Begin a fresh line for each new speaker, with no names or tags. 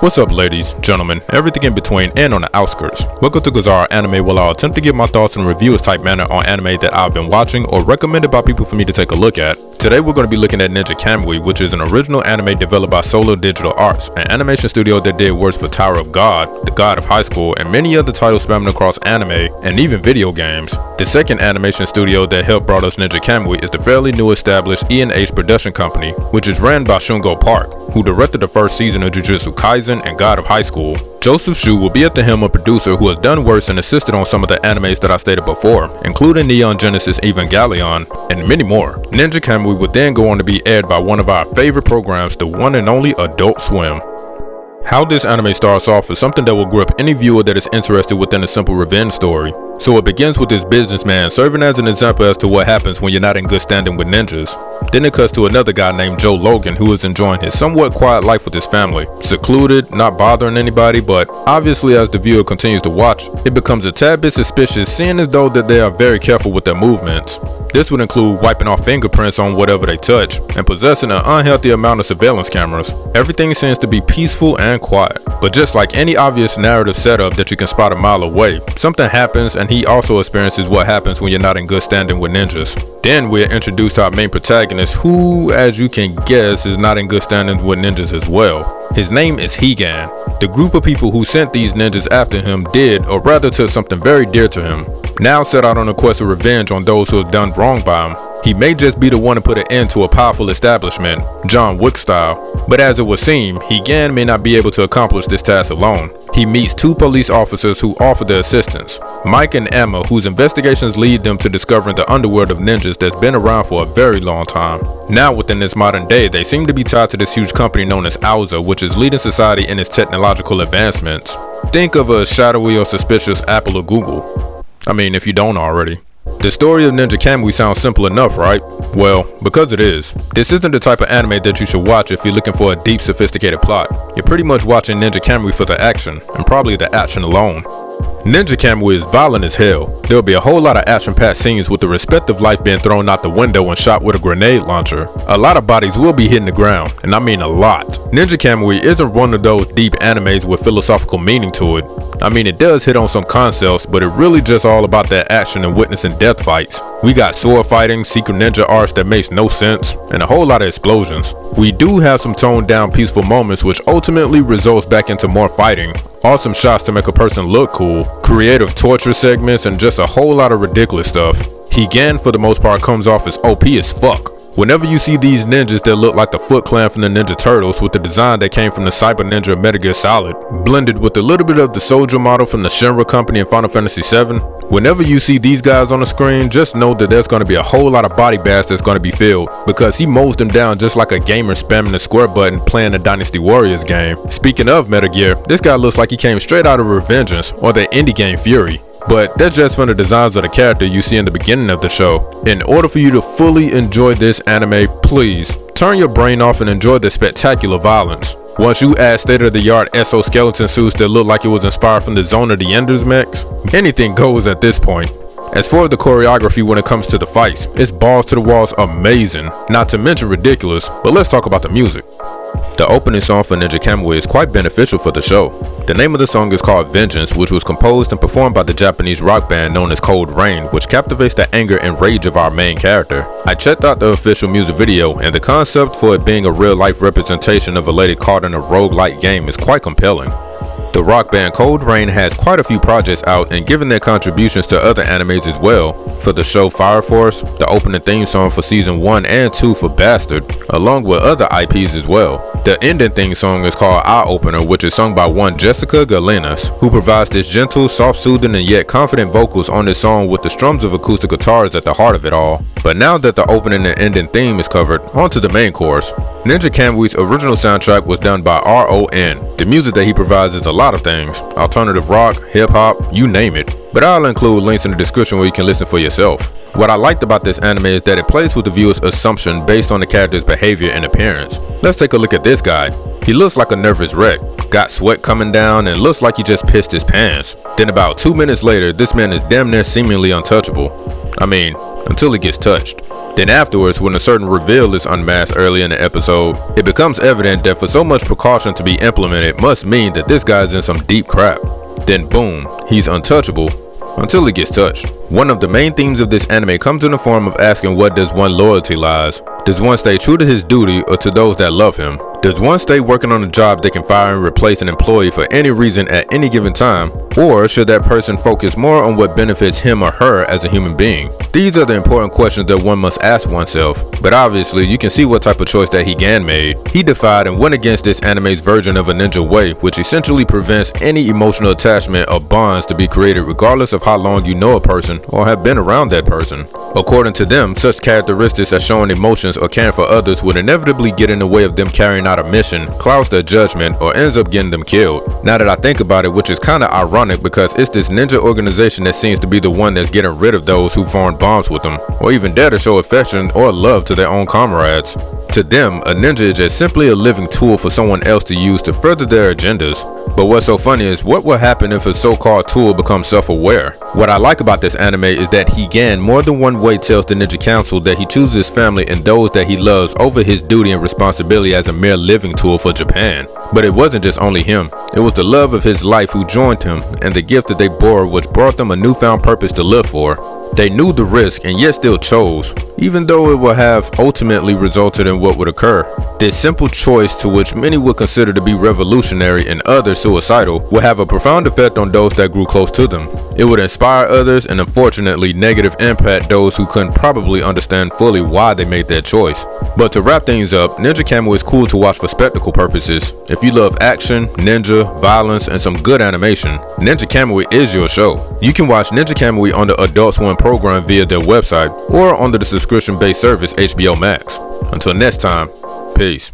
What's up, ladies, gentlemen, everything in between and on the outskirts. Welcome to khazaraanime, where I'll attempt to give my thoughts in a reviews type manner on anime that I've been watching or recommended by people for me to take a look at. Today we're going to be looking at Ninjakamui, which is an original anime developed by Solo Digital Arts, an animation studio that did works for Tower of God, The God of High School, and many other titles spanning across anime and even video games. The second animation studio that helped brought us Ninjakamui is the fairly new established E&H production company, which is ran by Shungo Park, who directed the first season of Jujutsu Kaisen and God of High School. Joseph Shu will be at the helm, a producer who has done works and assisted on some of the animes that I stated before, including Neon Genesis Evangelion and many more. Ninjakamui would then go on to be aired by one of our favorite programs, the one and only Adult Swim. How this anime starts off is something that will grip any viewer that is interested within a simple revenge story. So it begins with this businessman serving as an example as to what happens when you're not in good standing with ninjas. Then it cuts to another guy named Joe Logan who is enjoying his somewhat quiet life with his family. Secluded, not bothering anybody, but obviously as the viewer continues to watch, it becomes a tad bit suspicious, seeing as though that they are very careful with their movements. This would include wiping off fingerprints on whatever they touch, and possessing an unhealthy amount of surveillance cameras. Everything seems to be peaceful and quiet, but just like any obvious narrative setup that you can spot a mile away, something happens and he also experiences what happens when you're not in good standing with ninjas. Then we're introduced to our main protagonist who, as you can guess, is not in good standing with ninjas as well. His name is Higan. The group of people who sent these ninjas after him did, or rather took something very dear to him. Now set out on a quest of revenge on those who have done wrong by him. He may just be the one to put an end to a powerful establishment, John Wick style, but as it would seem, Higan may not be able to accomplish this task alone. He meets two police officers who offer their assistance, Mike and Emma, whose investigations lead them to discovering the underworld of ninjas that's been around for a very long time. Now within this modern day, they seem to be tied to this huge company known as Alza, which is leading society in its technological advancements. Think of a shadowy or suspicious Apple or Google. I mean, if you don't already. The story of Ninjakamui sounds simple enough, right? Well, because it is. This isn't the type of anime that you should watch if you're looking for a deep, sophisticated plot. You're pretty much watching Ninjakamui for the action, and probably the action alone. Ninjakamui is violent as hell. There'll be a whole lot of action-packed scenes with the respective life being thrown out the window and shot with a grenade launcher. A lot of bodies will be hitting the ground, and I mean a lot. Ninjakamui isn't one of those deep animes with philosophical meaning to it. I mean, it does hit on some concepts, but it really just all about that action and witnessing death fights. We got sword fighting, secret ninja arts that makes no sense, and a whole lot of explosions. We do have some toned down peaceful moments which ultimately results back into more fighting. Awesome shots to make a person look cool, creative torture segments, and just a whole lot of ridiculous stuff. Higan for the most part comes off as OP as fuck. Whenever you see these ninjas that look like the Foot Clan from the Ninja Turtles with the design that came from the Cyber Ninja of Metal Gear Solid, blended with a little bit of the soldier model from the Shinra company in Final Fantasy VII, whenever you see these guys on the screen, just know that there's going to be a whole lot of body bash that's going to be filled, because he mows them down just like a gamer spamming the square button playing a Dynasty Warriors game. Speaking of Metal Gear, this guy looks like he came straight out of Revengeance or the indie game Fury. But that's just from the designs of the character you see in the beginning of the show. In order for you to fully enjoy this anime, please turn your brain off and enjoy the spectacular violence. Once you add state-of-the-art exoskeleton suits that look like it was inspired from the Zone of the Enders mechs, anything goes at this point. As far as the choreography when it comes to the fights, it's balls to the walls amazing, not to mention ridiculous, but let's talk about the music. The opening song for Ninjakamui is quite beneficial for the show. The name of the song is called Vengeance, which was composed and performed by the Japanese rock band known as Coldrain, which captivates the anger and rage of our main character. I checked out the official music video, and the concept for it being a real-life representation of a lady caught in a roguelike game is quite compelling. The rock band Coldrain has quite a few projects out and given their contributions to other animes as well. For the show Fire Force, the opening theme song for season 1 and 2 for Bastard, along with other IPs as well. The ending theme song is called Eye Opener, which is sung by one Jessica Galenas, who provides this gentle, soft-soothing, and yet confident vocals on this song with the strums of acoustic guitars at the heart of it all. But now that the opening and ending theme is covered, on to the main course. Ninjakamui's original soundtrack was done by R.O.N. The music that he provides is a lot of things, alternative rock, hip-hop, you name it. But I'll include links in the description where you can listen for yourself. What I liked about this anime is that it plays with the viewer's assumption based on the character's behavior and appearance. Let's take a look at this guy. He looks like a nervous wreck, got sweat coming down, and looks like he just pissed his pants. Then about 2 minutes later, this man is damn near seemingly untouchable. I mean, until he gets touched. Then afterwards, when a certain reveal is unmasked early in the episode, it becomes evident that for so much precaution to be implemented must mean that this guy's in some deep crap. Then boom, he's untouchable until he gets touched. One of the main themes of this anime comes in the form of asking what does one loyalty lies. Does one stay true to his duty or to those that love him? Does one stay working on a job that can fire and replace an employee for any reason at any given time? Or should that person focus more on what benefits him or her as a human being? These are the important questions that one must ask oneself, but obviously you can see what type of choice that Higan made. He defied and went against this anime's version of a ninja way, which essentially prevents any emotional attachment or bonds to be created regardless of how long you know a person or have been around that person. According to them, such characteristics as showing emotions or caring for others would inevitably get in the way of them carrying out a mission, clouds their judgment, or ends up getting them killed. Now that I think about it, which is kinda ironic because it's this ninja organization that seems to be the one that's getting rid of those who formed bonds with them, or even dare to show affection or love to their own comrades. To them, a ninja is just simply a living tool for someone else to use to further their agendas. But what's so funny is what will happen if a so-called tool becomes self-aware? What I like about this anime is that Higan more than one way tells the Ninja Council that he chooses his family and those that he loves over his duty and responsibility as a mere living tool for Japan. But it wasn't just only him, it was the love of his life who joined him and the gift that they bore which brought them a newfound purpose to live for. They knew the risk and yet still chose, even though it would have ultimately resulted in what would occur. This simple choice, to which many would consider to be revolutionary and others suicidal, would have a profound effect on those that grew close to them. It would inspire others and unfortunately negative impact those who couldn't probably understand fully why they made that choice. But to wrap things up, Ninjakamui is cool to watch for spectacle purposes. If you love action, ninja, violence, and some good animation, Ninjakamui is your show. You can watch Ninjakamui on the Adult Swim program via their website or under the subscription-based service HBO Max. Until next time, peace.